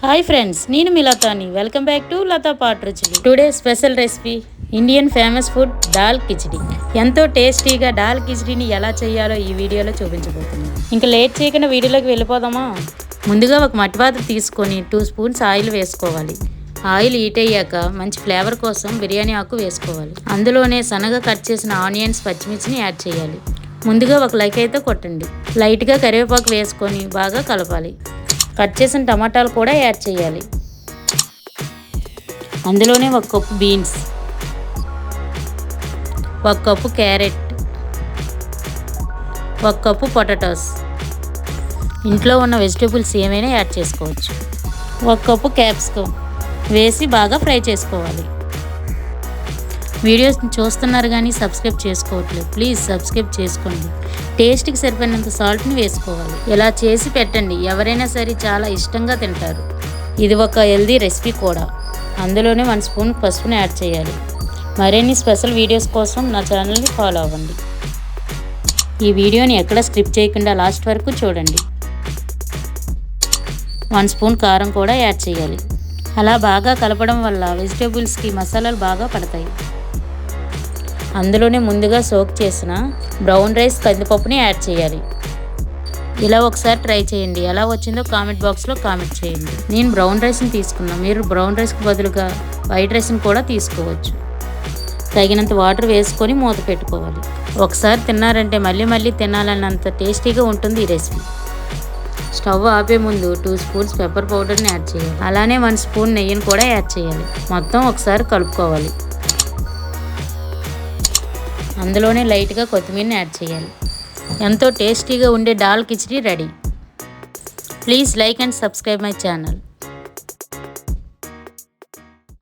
Hi friends, నేను మీ లతాని. Welcome back to Latha pot రుచులు. Today special recipe Indian famous food dal khichdi. ఎంతో టేస్టీగా దాల్ కిచిడిని ఎలా చేయాలో ఈ వీడియోలో చూపించబోతున్నాను. ఇంకా లేట్ చేయకుండా వీడియోలోకి వెళ్ళిపోదామా? ముందుగా ఒక మట్టి పాత్ర తీసుకొని 2 స్పూన్స్ ఆయిల్ వేసుకోవాలి. ఆయిల్ హీట్ అయ్యాక మంచి ఫ్లేవర్ కోసం బిర్యానీ ఆకు వేసుకోవాలి. అందులోనే సన్నగా కట్ చేసిన ఆనియన్స్, పచ్చిమిర్చిని యాడ్ చేయాలి. ముందుగా ఒక లైక్ అయితే కొట్టండి. లైట్గా కరివేపాకు వేసుకొని బాగా కలపాలి. కట్ చేసిన టమాటాలు కూడా యాడ్ చేయాలి. అందులోనే 1 cup beans, 1 cup carrot, 1 cup potatoes, ఇంట్లో ఉన్న వెజిటేబుల్స్ ఏమైనా యాడ్ చేసుకోవచ్చు. 1 కప్పు క్యాప్సికమ్ వేసి బాగా ఫ్రై చేసుకోవాలి. వీడియోస్ చూస్తున్నారు కానీ సబ్స్క్రైబ్ చేసుకోవట్లేదు. ప్లీజ్ సబ్స్క్రైబ్ చేసుకోండి. టేస్ట్కి సరిపోయినంత సాల్ట్ని వేసుకోవాలి. ఇలా చేసి పెట్టండి, ఎవరైనా సరే చాలా ఇష్టంగా తింటారు. ఇది ఒక హెల్దీ రెసిపీ కూడా. అందులోనే 1 స్పూన్ పసుపుని యాడ్ చేయాలి. మరిన్ని స్పెషల్ వీడియోస్ కోసం నా ఛానల్ని ఫాలో అవ్వండి. ఈ వీడియోని ఎక్కడ స్కిప్ చేయకుండా లాస్ట్ వరకు చూడండి. 1 స్పూన్ కారం కూడా యాడ్ చేయాలి. అలా బాగా కలపడం వల్ల వెజిటేబుల్స్కి మసాలాలు బాగా పడతాయి. అందులోనే ముందుగా సోక్ చేసిన బ్రౌన్ రైస్, కందిపప్పుని యాడ్ చేయాలి. ఇలా ఒకసారి ట్రై చేయండి. ఎలా వచ్చిందో కామెంట్ బాక్స్లో కామెంట్ చేయండి. నేను బ్రౌన్ రైస్ని తీసుకున్నాను. మీరు బ్రౌన్ రైస్కి బదులుగా వైట్ రైస్ని కూడా తీసుకోవచ్చు. తగినంత వాటర్ వేసుకొని మూత పెట్టుకోవాలి. ఒకసారి తిన్నారంటే మళ్ళీ మళ్ళీ తినాలన్నంత టేస్టీగా ఉంటుంది ఈ రెసిపీ. స్టవ్ ఆపే ముందు 2 స్పూన్స్ పెప్పర్ పౌడర్ని యాడ్ చేయాలి. అలానే 1 స్పూన్ నెయ్యిని కూడా యాడ్ చేయాలి. మొత్తం ఒకసారి కలుపుకోవాలి. అందులోనే లైట్గా కొత్తిమీరని యాడ్ చేయాలి. ఎంతో టేస్టీగా ఉండే dal khichdi ready. Please like and subscribe my channel.